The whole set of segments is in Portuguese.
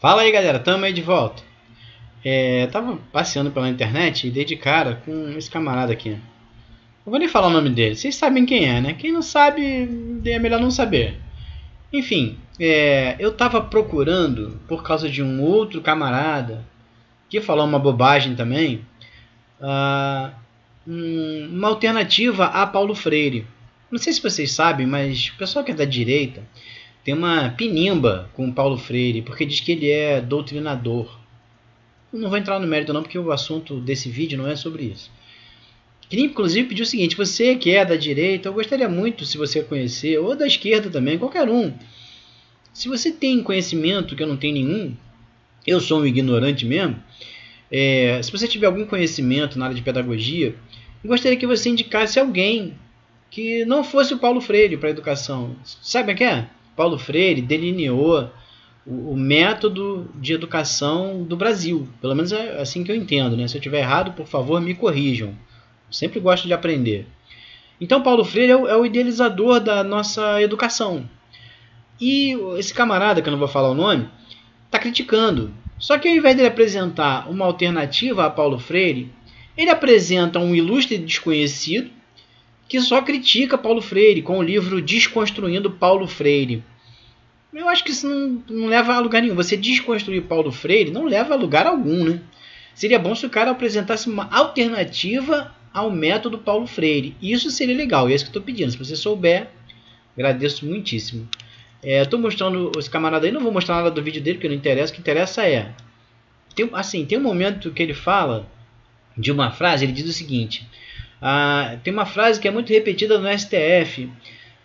Fala aí, galera, tamo aí de volta. Tava passeando pela internet e dei de cara com esse camarada aqui. Não vou nem falar o nome dele, vocês sabem quem é, né? Quem não sabe, é melhor não saber. Enfim, eu tava procurando, por causa de um outro camarada, que falou uma bobagem também, uma alternativa a Paulo Freire. Não sei se vocês sabem, mas o pessoal que é da direita tem uma pinimba com o Paulo Freire, porque diz que ele é doutrinador. Não vou entrar no mérito não, porque o assunto desse vídeo não é sobre isso. Queria inclusive pedir o seguinte: você que é da direita, eu gostaria muito, se você conhecer, ou da esquerda também, qualquer um. Se você tem conhecimento, que eu não tenho nenhum, eu sou um ignorante mesmo, se você tiver algum conhecimento na área de pedagogia, eu gostaria que você indicasse alguém que não fosse o Paulo Freire para a educação. Sabe o que é? Paulo Freire delineou o método de educação do Brasil. Pelo menos é assim que eu entendo, né? Se eu estiver errado, por favor, me corrijam. Eu sempre gosto de aprender. Então, Paulo Freire é o idealizador da nossa educação. E esse camarada, que eu não vou falar o nome, está criticando. Só que ao invés de ele apresentar uma alternativa a Paulo Freire, ele apresenta um ilustre desconhecido que só critica Paulo Freire com o livro Desconstruindo Paulo Freire. Eu acho que isso não leva a lugar nenhum. Você desconstruir Paulo Freire não leva a lugar algum, né? Seria bom se o cara apresentasse uma alternativa ao método Paulo Freire. Isso seria legal, e é isso que eu estou pedindo. Se você souber, agradeço muitíssimo. Estou mostrando esse camarada aí, não vou mostrar nada do vídeo dele, porque não interessa. O que interessa tem um momento que ele fala de uma frase, ele diz o seguinte: tem uma frase que é muito repetida no STF: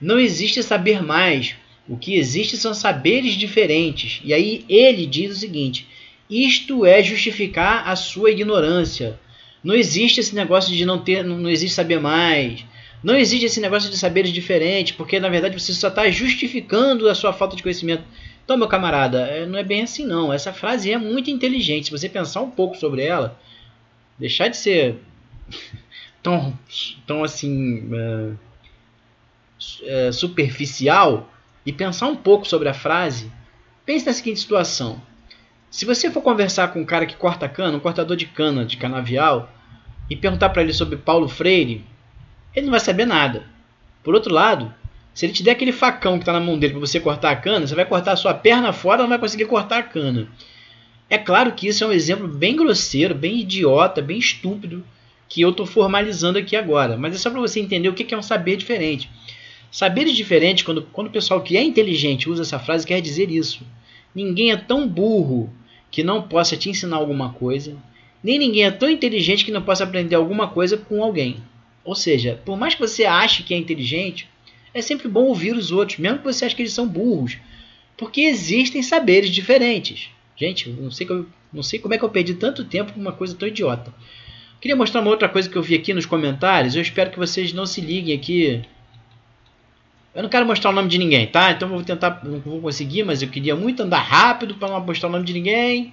não existe saber mais, o que existe são saberes diferentes. E aí ele diz o seguinte: isto é justificar a sua ignorância. Não existe esse negócio de não existe saber mais. Não existe esse negócio de saberes diferentes, porque na verdade você só está justificando a sua falta de conhecimento. Então, meu camarada, não é bem assim não. Essa frase é muito inteligente. Se você pensar um pouco sobre ela, deixar de ser tão assim superficial e pensar um pouco sobre a frase, pense na seguinte situação: se você for conversar com um cara que corta cana, um cortador de cana de canavial, e perguntar para ele sobre Paulo Freire, ele não vai saber nada. Por outro lado, se ele te der aquele facão que está na mão dele para você cortar a cana, você vai cortar a sua perna fora e não vai conseguir cortar a cana. É claro que isso é um exemplo bem grosseiro, bem idiota, bem estúpido, que eu estou formalizando aqui agora. Mas é só para você entender o que é um saber diferente. Saberes diferentes, quando o pessoal que é inteligente usa essa frase, quer dizer isso. Ninguém é tão burro que não possa te ensinar alguma coisa, nem ninguém é tão inteligente que não possa aprender alguma coisa com alguém. Ou seja, por mais que você ache que é inteligente, é sempre bom ouvir os outros, mesmo que você ache que eles são burros, porque existem saberes diferentes. Gente, eu não sei como é que eu perdi tanto tempo com uma coisa tão idiota. Queria mostrar uma outra coisa que eu vi aqui nos comentários. Eu espero que vocês não se liguem aqui. Eu não quero mostrar o nome de ninguém, tá? Então eu vou tentar, não vou conseguir, mas eu queria muito andar rápido para não mostrar o nome de ninguém.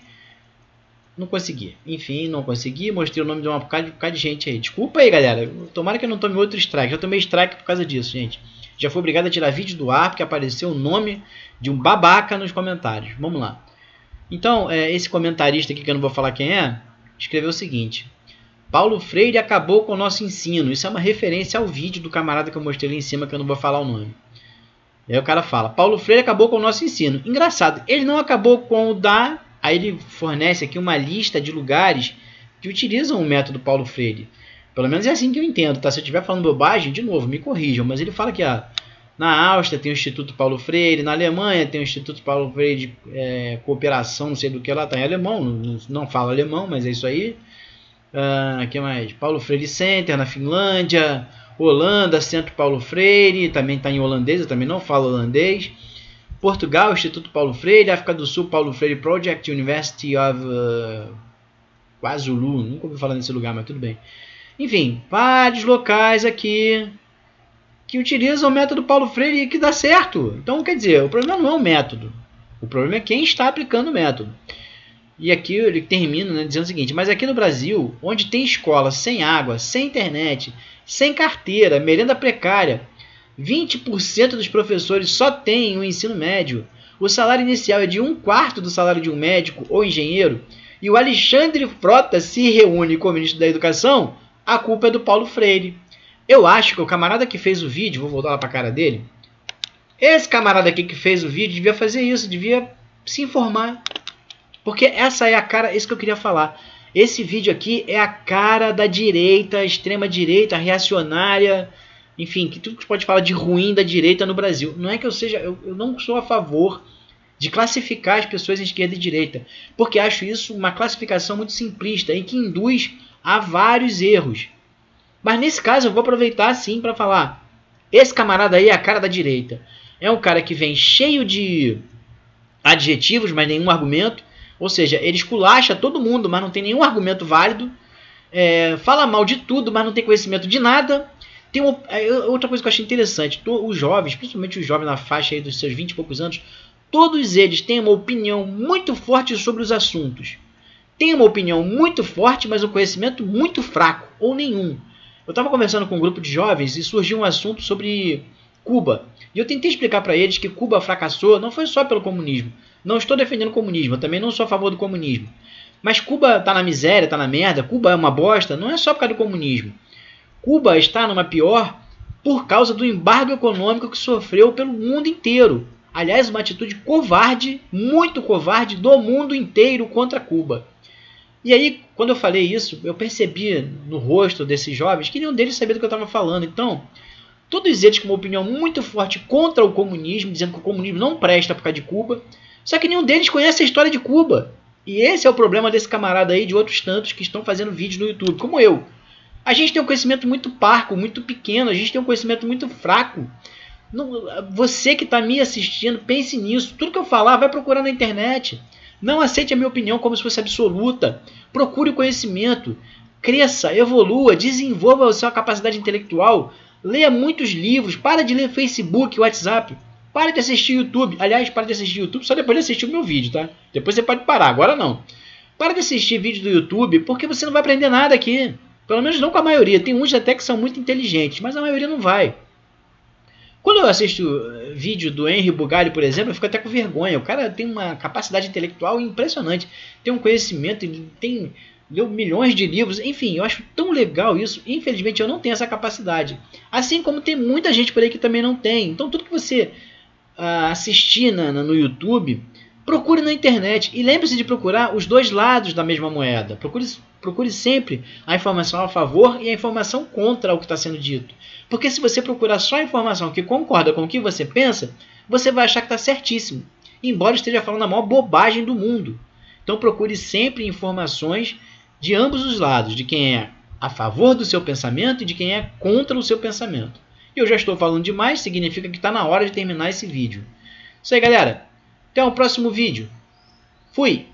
Não consegui. Enfim, não consegui. Mostrei o nome de um bocado de gente aí. Desculpa aí, galera. Tomara que eu não tome outro strike. Já tomei strike por causa disso, gente. Já fui obrigado a tirar vídeo do ar porque apareceu o nome de um babaca nos comentários. Vamos lá. Então, esse comentarista aqui, que eu não vou falar quem é, escreveu o seguinte: Paulo Freire acabou com o nosso ensino. Isso é uma referência ao vídeo do camarada que eu mostrei ali em cima, que eu não vou falar o nome. E aí o cara fala: Paulo Freire acabou com o nosso ensino. Engraçado, ele não acabou com o da... Aí ele fornece aqui uma lista de lugares que utilizam o método Paulo Freire. Pelo menos é assim que eu entendo, tá? Se eu estiver falando bobagem, de novo, me corrijam. Mas ele fala que na Áustria tem o Instituto Paulo Freire, na Alemanha tem o Instituto Paulo Freire de cooperação, não sei do que lá, tá em alemão, não fala alemão, mas é isso aí. Que mais? Paulo Freire Center na Finlândia, Holanda, Centro Paulo Freire, também está em holandês, eu também não falo holandês. Portugal, Instituto Paulo Freire. África do Sul, Paulo Freire Project, University of KwaZulu, nunca ouvi falar nesse lugar, mas tudo bem. Enfim, vários locais aqui que utilizam o método Paulo Freire e que dá certo. Então, quer dizer, o problema não é o método, o problema é quem está aplicando o método. E aqui ele termina, né, dizendo o seguinte: mas aqui no Brasil, onde tem escola sem água, sem internet, sem carteira, merenda precária, 20% dos professores só têm o ensino médio, o salário inicial é de 1/4 do salário de um médico ou engenheiro, e o Alexandre Frota se reúne com o ministro da Educação, a culpa é do Paulo Freire. Eu acho que o camarada que fez o vídeo, vou voltar lá para a cara dele, esse camarada aqui que fez o vídeo devia fazer isso, devia se informar. Porque essa é a cara, isso que eu queria falar. Esse vídeo aqui é a cara da direita, extrema-direita, reacionária, enfim, que tudo que pode falar de ruim da direita no Brasil. Não é que eu não sou a favor de classificar as pessoas em esquerda e direita, porque acho isso uma classificação muito simplista e que induz a vários erros. Mas nesse caso eu vou aproveitar sim para falar, esse camarada aí é a cara da direita. É um cara que vem cheio de adjetivos, mas nenhum argumento. Ou seja, ele esculacha todo mundo, mas não tem nenhum argumento válido. Fala mal de tudo, mas não tem conhecimento de nada. Tem outra coisa que eu achei interessante. Os jovens, principalmente os jovens na faixa aí dos seus 20 e poucos anos, todos eles têm uma opinião muito forte sobre os assuntos. Tem uma opinião muito forte, mas um conhecimento muito fraco, ou nenhum. Eu estava conversando com um grupo de jovens e surgiu um assunto sobre Cuba. E eu tentei explicar para eles que Cuba fracassou não foi só pelo comunismo. Não estou defendendo o comunismo, eu também não sou a favor do comunismo. Mas Cuba está na miséria, está na merda, Cuba é uma bosta, não é só por causa do comunismo. Cuba está numa pior por causa do embargo econômico que sofreu pelo mundo inteiro. Aliás, uma atitude covarde, muito covarde, do mundo inteiro contra Cuba. E aí, quando eu falei isso, eu percebi no rosto desses jovens que nenhum deles sabia do que eu estava falando. Então, todos eles com uma opinião muito forte contra o comunismo, dizendo que o comunismo não presta por causa de Cuba, só que nenhum deles conhece a história de Cuba. E esse é o problema desse camarada aí e de outros tantos que estão fazendo vídeos no YouTube, como eu. A gente tem um conhecimento muito parco, muito pequeno, a gente tem um conhecimento muito fraco. Você que está me assistindo, pense nisso. Tudo que eu falar, vai procurar na internet. Não aceite a minha opinião como se fosse absoluta. Procure o conhecimento. Cresça, evolua, desenvolva a sua capacidade intelectual. Leia muitos livros. Para de ler Facebook, WhatsApp. Para de assistir YouTube. Aliás, para de assistir YouTube só depois de assistir o meu vídeo, tá? Depois você pode parar, agora não. Para de assistir vídeo do YouTube porque você não vai aprender nada aqui. Pelo menos não com a maioria. Tem uns até que são muito inteligentes, mas a maioria não vai. Quando eu assisto vídeo do Henry Bugalho, por exemplo, eu fico até com vergonha. O cara tem uma capacidade intelectual impressionante. Tem um conhecimento, leu milhões de livros. Enfim, eu acho tão legal isso. Infelizmente, eu não tenho essa capacidade. Assim como tem muita gente por aí que também não tem. Então, tudo que você assistir no YouTube, procure na internet. E lembre-se de procurar os dois lados da mesma moeda. Procure sempre a informação a favor e a informação contra o que está sendo dito. Porque se você procurar só a informação que concorda com o que você pensa, você vai achar que está certíssimo, embora esteja falando a maior bobagem do mundo. Então procure sempre informações de ambos os lados, de quem é a favor do seu pensamento e de quem é contra o seu pensamento. E eu já estou falando demais, significa que está na hora de terminar esse vídeo. Isso aí, galera. Até o próximo vídeo. Fui!